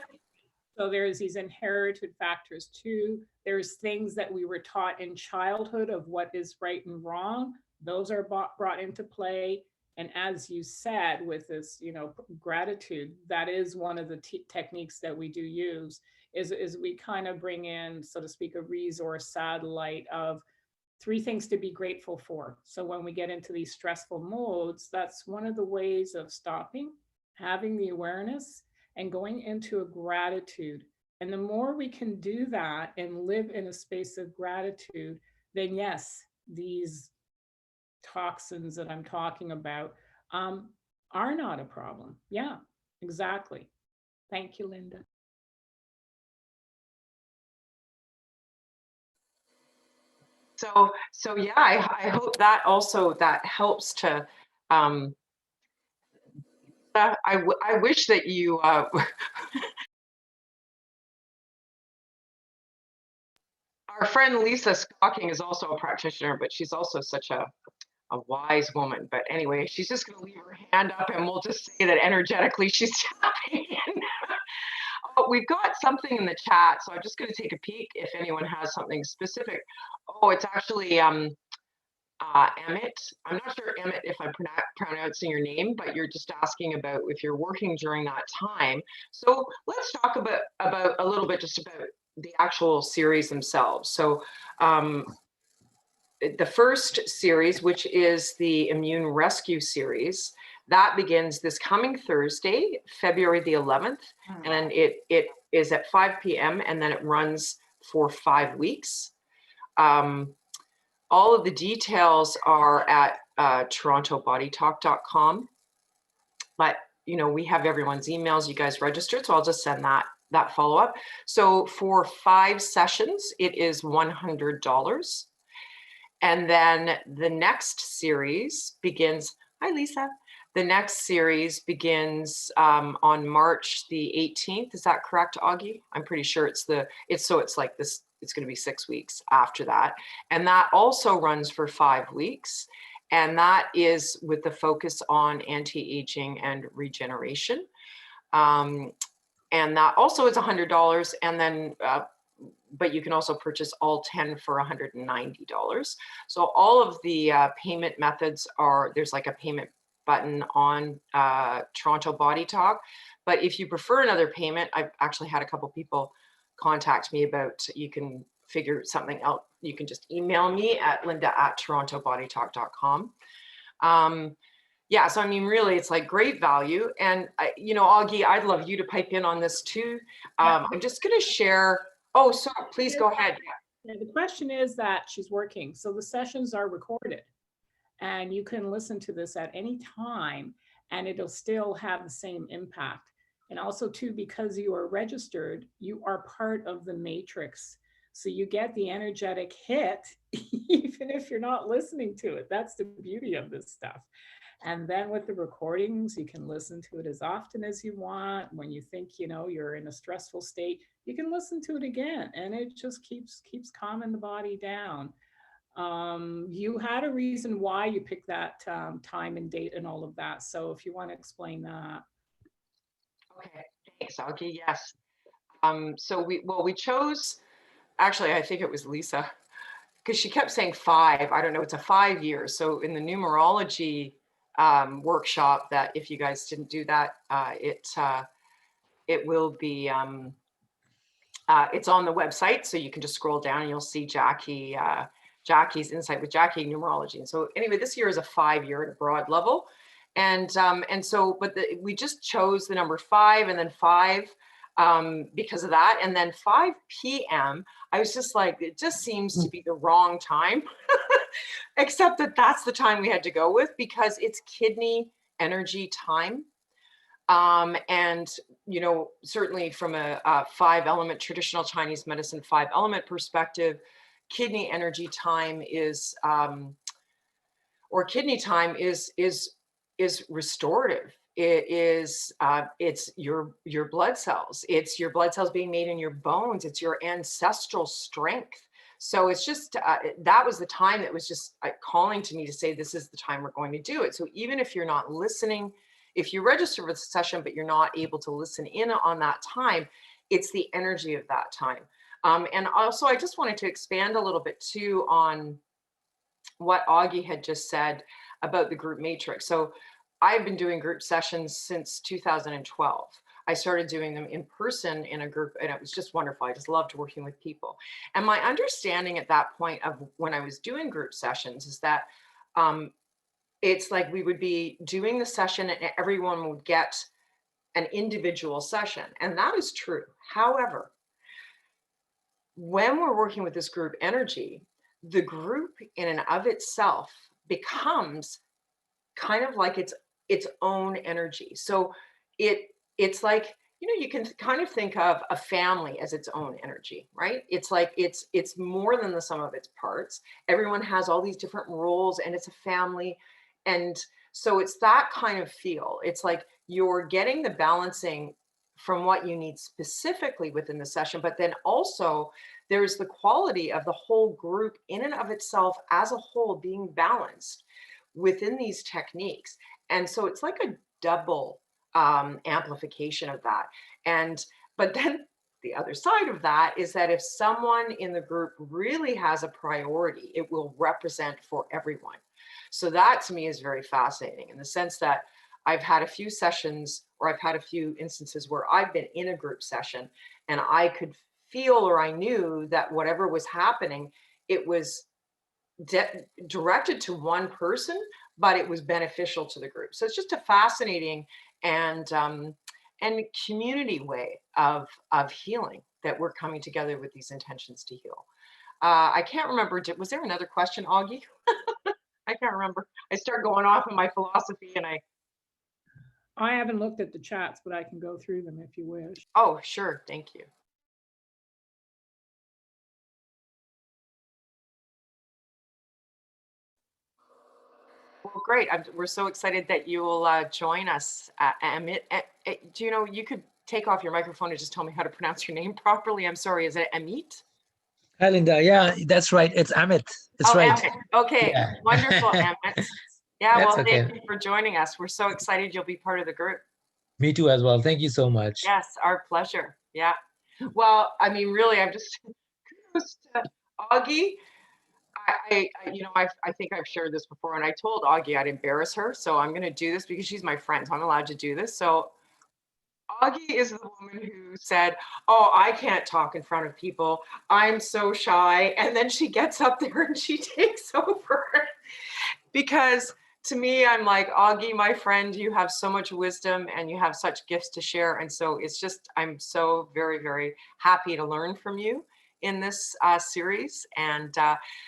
So there's these inherited factors too. There's things that we were taught in childhood of what is right and wrong. Those are brought into play. And as you said, with this, you know, gratitude, that is one of the techniques that we do use, is we kind of bring in, so to speak, a resource satellite of 3 things to be grateful for. So when we get into these stressful modes, that's one of the ways of stopping, having the awareness, and going into a gratitude. And the more we can do that and live in a space of gratitude, then yes, these toxins that I'm talking about are not a problem. Yeah, exactly. Thank you, Linda. So yeah, I hope that also that helps to, I wish that you, our friend Lisa Stocking is also a practitioner, but she's also such a wise woman. But anyway, she's just going to leave her hand up and we'll just say that energetically she's tapping in. Oh, we've got something in the chat, so I'm just going to take a peek if anyone has something specific. Oh, it's actually Emmett. I'm not sure, Emmett, if I'm pronouncing your name, but you're just asking about if you're working during that time. So let's talk about a little bit just about the actual series themselves. So the first series, which is the Immune Rescue series, that begins this coming Thursday, February the 11th, and it is at 5 p.m. and then it runs for 5 weeks. All of the details are at torontobodytalk.com. But we have everyone's emails. You guys registered, so I'll just send that follow up. So for 5 sessions, it is $100. And then the next series begins. Hi, Lisa. The next series begins on March the 18th. Is that correct, Augie? I'm pretty sure it's like this. It's going to be 6 weeks after that. And that also runs for 5 weeks. And that is with the focus on anti-aging and regeneration. And that also is $100. And then but you can also purchase all 10 for $190. So all of the payment methods there's like a payment button on Toronto Body Talk. But if you prefer another payment, I've actually had a couple people contact me about, you can figure something out. You can just email me at linda@torontobodytalk.com. Yeah, so I mean, really, it's like great value. And, Augie, I'd love you to pipe in on this too. I'm just going to share. Oh, so please go ahead. Yeah, the question is that she's working. So the sessions are recorded and you can listen to this at any time and it'll still have the same impact. And also too, because you are registered, you are part of the matrix. So you get the energetic hit, even if you're not listening to it. That's the beauty of this stuff. And then with the recordings, you can listen to it as often as you want. When you think, you're in a stressful state, you can listen to it again. And it just keeps calming the body down. You had a reason why you picked that time and date and all of that. So if you want to explain that. Okay, thanks, Augie. Yes. So we chose, actually, I think it was Lisa, because she kept saying 5. I don't know, it's a 5 years. So in the numerology workshop, that if you guys didn't do that, it will be, it's on the website. So you can just scroll down and you'll see Jackie's Insight with Jackie numerology. And so anyway, this year is a 5-year at a broad level. And so, but we just chose the number 5 and then 5 because of that. And then 5 p.m. I was just like, it just seems to be the wrong time, except that's the time we had to go with because it's kidney energy time. And, certainly from a 5-element traditional Chinese medicine 5-element perspective, kidney energy time is, or kidney time is restorative. It is, it's your blood cells. It's your blood cells being made in your bones. It's your ancestral strength. So it's just, that was the time that was just calling to me to say, this is the time we're going to do it. So even if you're not listening, if you register for the session, but you're not able to listen in on that time, it's the energy of that time. And also, I just wanted to expand a little bit too on what Augie had just said about the group matrix. So I've been doing group sessions since 2012. I started doing them in person in a group, and it was just wonderful. I just loved working with people. And my understanding at that point of when I was doing group sessions is that it's like we would be doing the session and everyone would get an individual session. And that is true. However, when we're working with this group energy, the group in and of itself becomes kind of like its own energy. So it's like, you can kind of think of a family as its own energy, right? It's like it's more than the sum of its parts. Everyone has all these different roles and it's a family. And so it's that kind of feel. It's like you're getting the balancing from what you need specifically within the session, but then also there's the quality of the whole group in and of itself as a whole being balanced within these techniques. And so it's like a double amplification of that. But then the other side of that is that if someone in the group really has a priority, it will represent for everyone. So that to me is very fascinating in the sense that I've had a few sessions, or I've had a few instances where I've been in a group session and I could feel, or I knew that whatever was happening, it was directed to one person, but it was beneficial to the group. So it's just a fascinating and community way of healing, that we're coming together with these intentions to heal. I can't remember, was there another question, Augie? I can't remember. I start going off in my philosophy and I haven't looked at the chats, but I can go through them if you wish. Oh, sure. Thank you. Well, great. We're so excited that you will join us. Amit, do you know, you could take off your microphone and just tell me how to pronounce your name properly. I'm sorry. Is it Amit? Hi, Linda. Yeah, that's right. It's Amit. It's Oh, right. Amit. Okay. Yeah. Wonderful, Amit. Yeah, That's well, okay. thank you for joining us. We're so excited you'll be part of the group. Me too as well. Thank you so much. Yes, our pleasure. Yeah. Well, I mean, really, I'm just kudos to Augie. I think I've shared this before, and I told Augie I'd embarrass her, so I'm going to do this because she's my friend, so I'm allowed to do this. So Augie is the woman who said, "Oh, I can't talk in front of people. I'm so shy." And then she gets up there and she takes over. Because to me, I'm like, Augie, my friend, you have so much wisdom and you have such gifts to share. And so it's just, I'm so very, very happy to learn from you in this series. And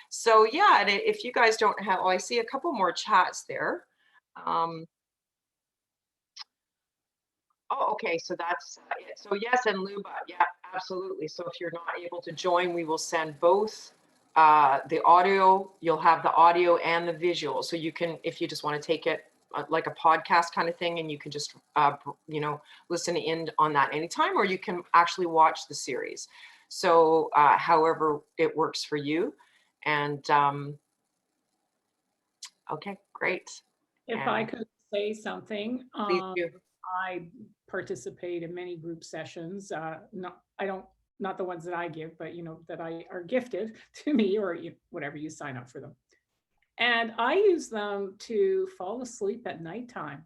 so, yeah, and if you guys don't have, oh, I see a couple more chats there. Oh, okay. So that's it. So yes, and Luba, yeah, absolutely. So if you're not able to join, we will send both the audio. You'll have the audio and the visual. So you can, if you just want to take it like a podcast kind of thing, and you can just listen in on that anytime, or you can actually watch the series. So however it works for you. And okay, great. If I could say something, Please do. I participate in many group sessions. Not the ones that I give, but that are gifted to me, or whatever you sign up for them. And I use them to fall asleep at nighttime.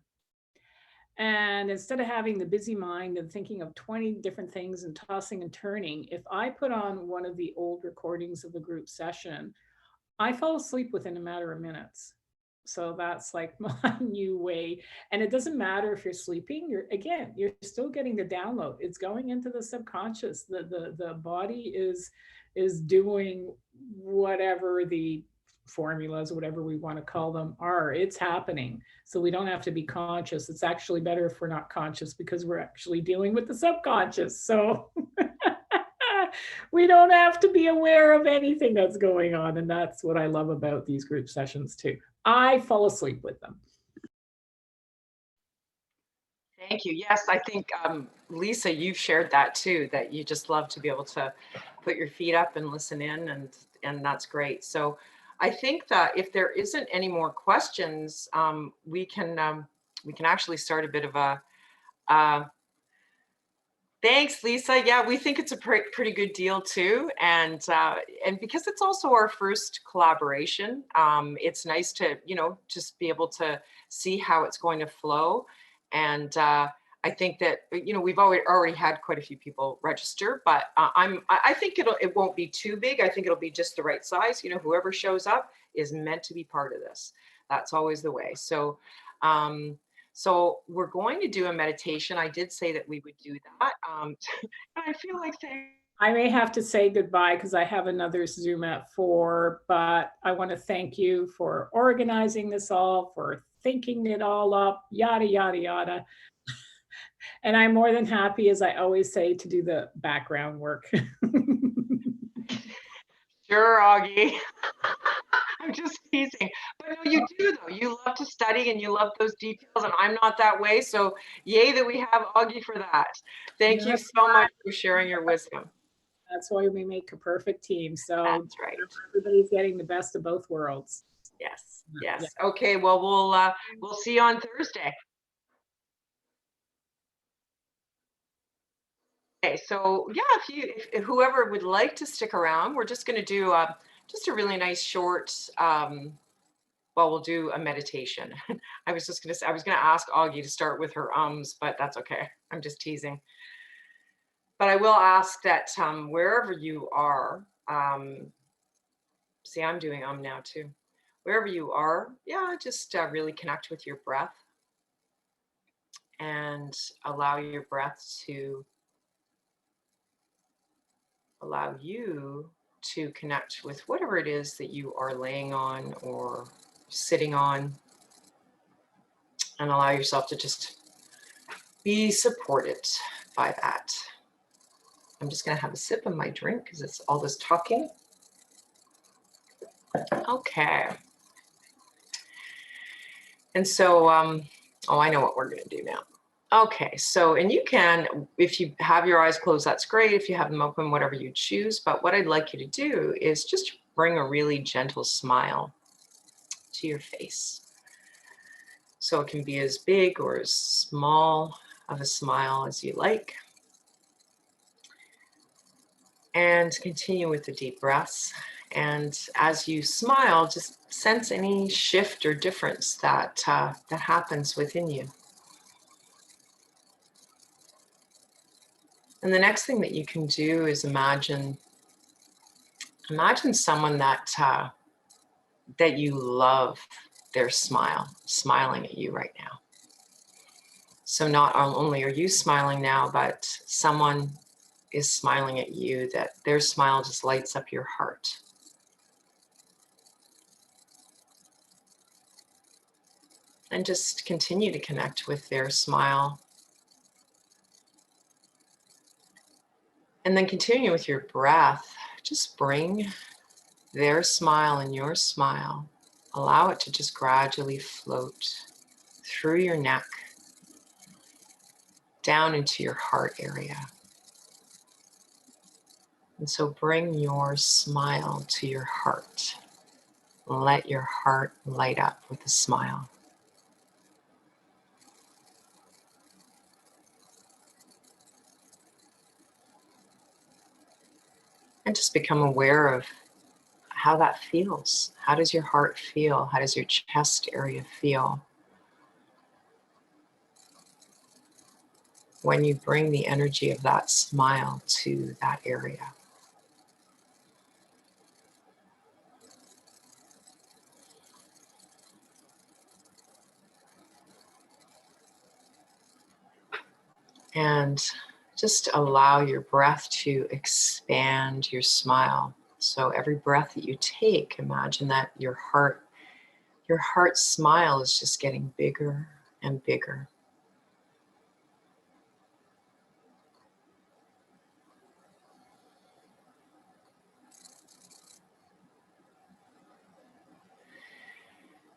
And instead of having the busy mind and thinking of 20 different things and tossing and turning, if I put on one of the old recordings of the group session, I fall asleep within a matter of minutes. So that's like my new way. And it doesn't matter if you're sleeping, you're still getting the download. It's going into the subconscious. The body is doing whatever the formulas, whatever we want to call them, are. It's happening. So we don't have to be conscious. It's actually better if we're not conscious, because we're actually dealing with the subconscious. So we don't have to be aware of anything that's going on. And that's what I love about these group sessions too. I fall asleep with them. Thank you. Yes, I think, Lisa, you've shared that too, that you just love to be able to put your feet up and listen in, and that's great. So I think that if there isn't any more questions, we can actually start a bit of a thanks, Lisa. Yeah, we think it's a pretty good deal too, and because it's also our first collaboration, it's nice to just be able to see how it's going to flow. And I think that we've already had quite a few people register, but I think it won't be too big. I think it'll be just the right size. Whoever shows up is meant to be part of this. That's always the way. So. So we're going to do a meditation. I did say that we would do that. And I feel like saying, I may have to say goodbye because I have another Zoom at 4, but I want to thank you for organizing this all, for thinking it all up, yada, yada, yada. And I'm more than happy, as I always say, to do the background work. Sure, Augie. I'm just teasing. But no, you do though. You love to study and you love those details, and I'm not that way. So yay that we have Augie for that. Thank you so much for sharing your wisdom. That's why we make a perfect team. So that's right. Everybody's getting the best of both worlds. Yes. Yes. Yeah. Okay. Well, we'll see you on Thursday. Okay. Okay, so yeah, if whoever would like to stick around, we're just going to do just a really nice short. Well, we'll do a meditation. I was going to ask Augie to start with her ums, but that's okay. I'm just teasing. But I will ask that wherever you are, see, I'm doing now too. Wherever you are, yeah, just really connect with your breath and allow your breath to allow you to connect with whatever it is that you are laying on or sitting on, and allow yourself to just be supported by that. I'm just going to have a sip of my drink because it's all this talking. Okay. And so, oh, I know what we're going to do now. Okay, so, and you can, if you have your eyes closed, that's great. If you have them open, whatever you choose. But what I'd like you to do is just bring a really gentle smile to your face. So it can be as big or as small of a smile as you like. And continue with the deep breaths. And as you smile, just sense any shift or difference that, that happens within you. And the next thing that you can do is imagine someone that that you love their smile, smiling at you right now. So not only are you smiling now, but someone is smiling at you, that their smile just lights up your heart. And just continue to connect with their smile. And then continue with your breath. Just bring their smile and your smile. Allow it to just gradually float through your neck, down into your heart area. And so bring your smile to your heart. Let your heart light up with a smile. And just become aware of how that feels. How does your heart feel? How does your chest area feel when you bring the energy of that smile to that area? And just allow your breath to expand your smile. So every breath that you take, imagine that your heart smile is just getting bigger and bigger.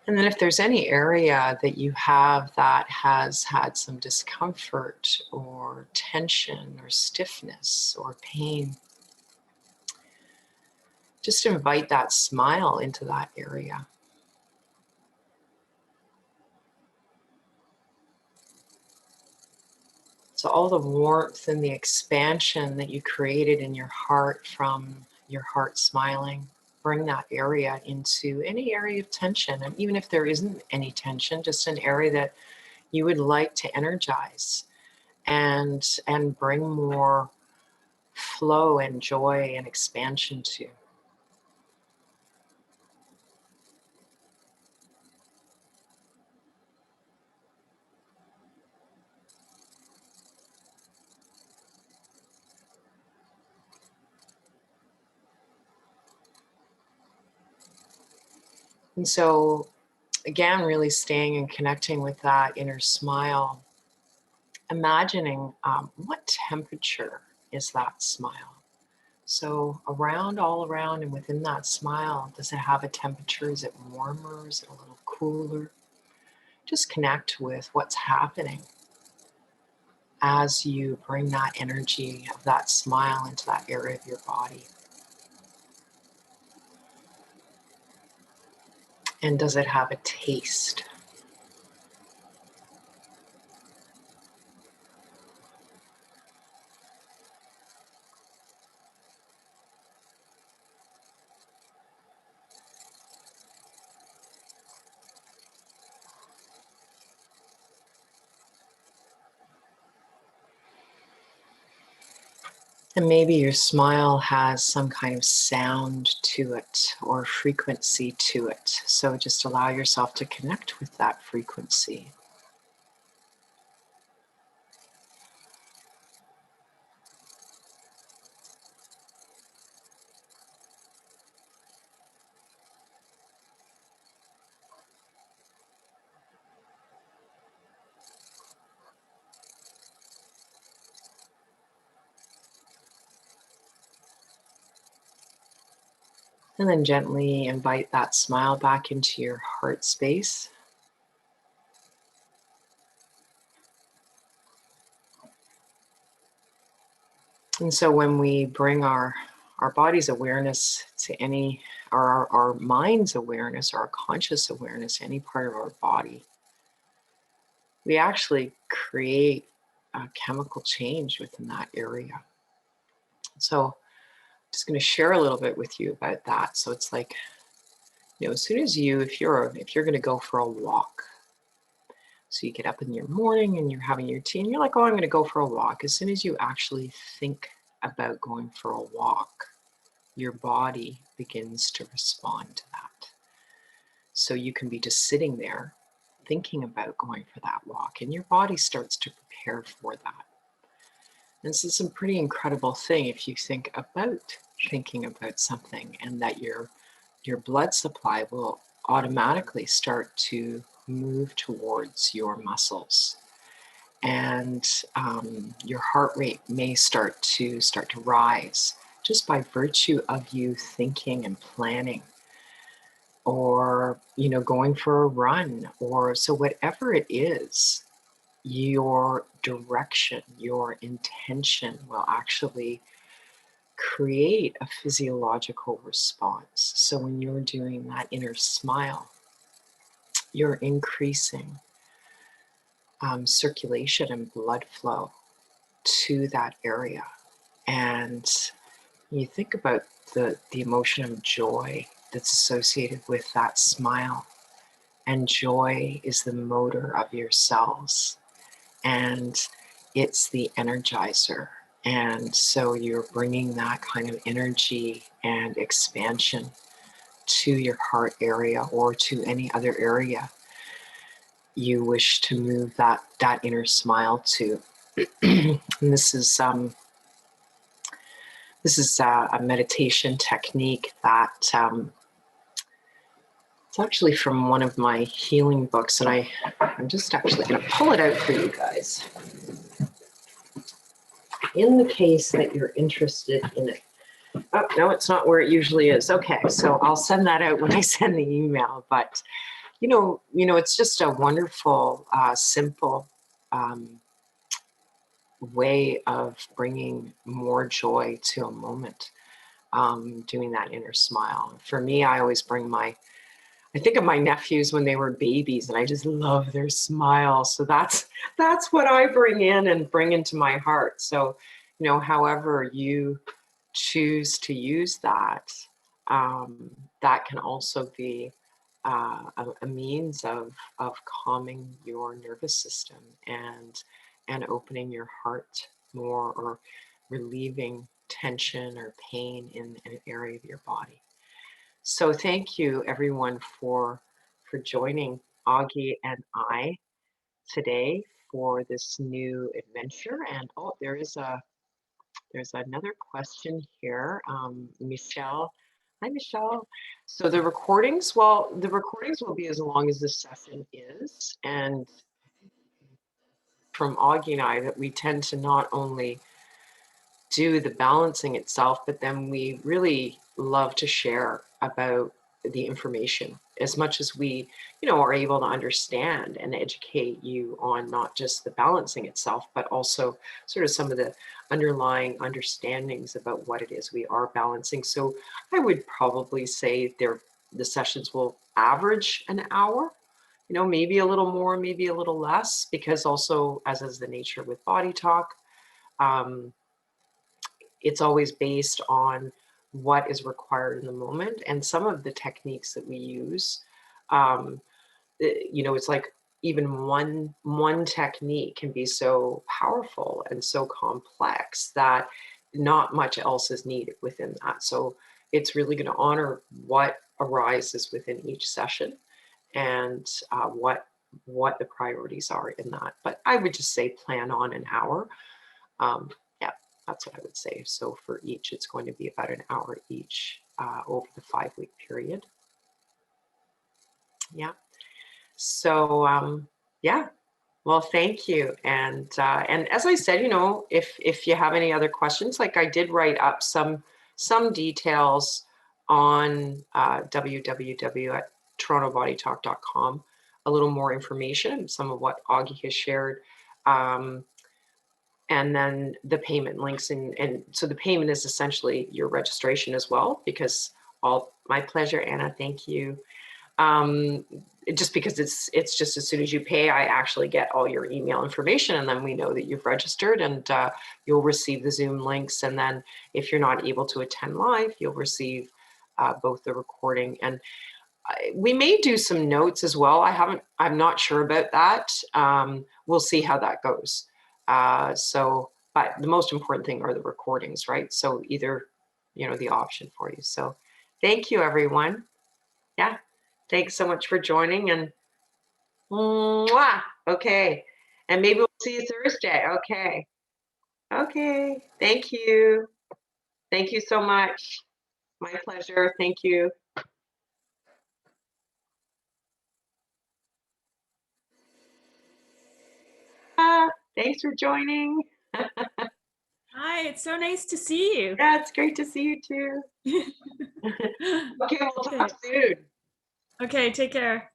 And then if there's any area that you have that has had some discomfort or tension or stiffness or pain, just invite that smile into that area. So all the warmth and the expansion that you created in your heart from your heart smiling, bring that area into any area of tension. And even if there isn't any tension, just an area that you would like to energize and bring more flow and joy and expansion to. And so, again, really staying and connecting with that inner smile, imagining what temperature is that smile. So all around and within that smile, does it have a temperature? Is it warmer? Is it a little cooler? Just connect with what's happening as you bring that energy of that smile into that area of your body. And does it have a taste? And maybe your smile has some kind of sound to it or frequency to it. So just allow yourself to connect with that frequency. And then gently invite that smile back into your heart space. And so when we bring our body's awareness to any, or our mind's awareness, or our conscious awareness to any part of our body, we actually create a chemical change within that area. So I'm just going to share a little bit with you about that. So it's like, you know, as soon as you, if you're going to go for a walk, so you get up in your morning and you're having your tea and you're like, oh, I'm going to go for a walk. As soon as you actually think about going for a walk, your body begins to respond to that. So you can be just sitting there thinking about going for that walk and your body starts to prepare for that. This is a pretty incredible thing if you think about thinking about something, and that your blood supply will automatically start to move towards your muscles, and your heart rate may start to rise just by virtue of you thinking and planning, or going for a run, or so whatever it is. Your direction, your intention will actually create a physiological response. So when you're doing that inner smile, you're increasing circulation and blood flow to that area. And you think about the emotion of joy that's associated with that smile. And joy is the motor of your cells. And it's the energizer. And so you're bringing that kind of energy and expansion to your heart area or to any other area you wish to move that inner smile to. And this is a meditation technique that it's actually from one of my healing books, and I'm just actually going to pull it out for you guys. In the case that you're interested in it. Oh, no, it's not where it usually is. Okay, so I'll send that out when I send the email. But, it's just a wonderful, simple way of bringing more joy to a moment, doing that inner smile. For me, I always bring I think of my nephews when they were babies, and I just love their smile. So that's what I bring in and bring into my heart. So, however you choose to use that, that can also be a means of calming your nervous system and opening your heart more, or relieving tension or pain in an area of your body. So thank you everyone for joining Augie and I today for this new adventure. And there's another question here. Michelle. Hi, Michelle. So the recordings will be as long as this session is. And from Augie and I, that we tend to not only do the balancing itself, but then we really love to share about the information as much as we, are able to understand and educate you on not just the balancing itself, but also sort of some of the underlying understandings about what it is we are balancing. So I would probably say the sessions will average an hour, maybe a little more, maybe a little less, because also, as is the nature with BodyTalk, it's always based on what is required in the moment. And some of the techniques that we use, it's like even one technique can be so powerful and so complex that not much else is needed within that. So it's really going to honor what arises within each session and what the priorities are in that. But I would just say plan on an hour. Yeah, that's what I would say. So for each, it's going to be about an hour each over the 5-week period. Yeah. So yeah. Well, thank you. And as I said, you know, if you have any other questions, like I did write up some details on www.torontobodytalk.com, a little more information, some of what Augie has shared, and then the payment links. And so the payment is essentially your registration as well, because my pleasure, Anna, thank you. Just because it's just as soon as you pay, I actually get all your email information, and then we know that you've registered, and you'll receive the Zoom links. And then if you're not able to attend live, you'll receive both the recording, and we may do some notes as well. I'm not sure about that. We'll see how that goes. But the most important thing are the recordings, right? So either, you know, the option for you. So thank you, everyone. Yeah. Thanks so much for joining, and mwah! Okay. And maybe we'll see you Thursday. Okay. Okay. Thank you. Thank you so much. My pleasure. Thank you. Thanks for joining. Hi, it's so nice to see you. Yeah, it's great to see you too. Okay, we'll talk soon. Okay, take care.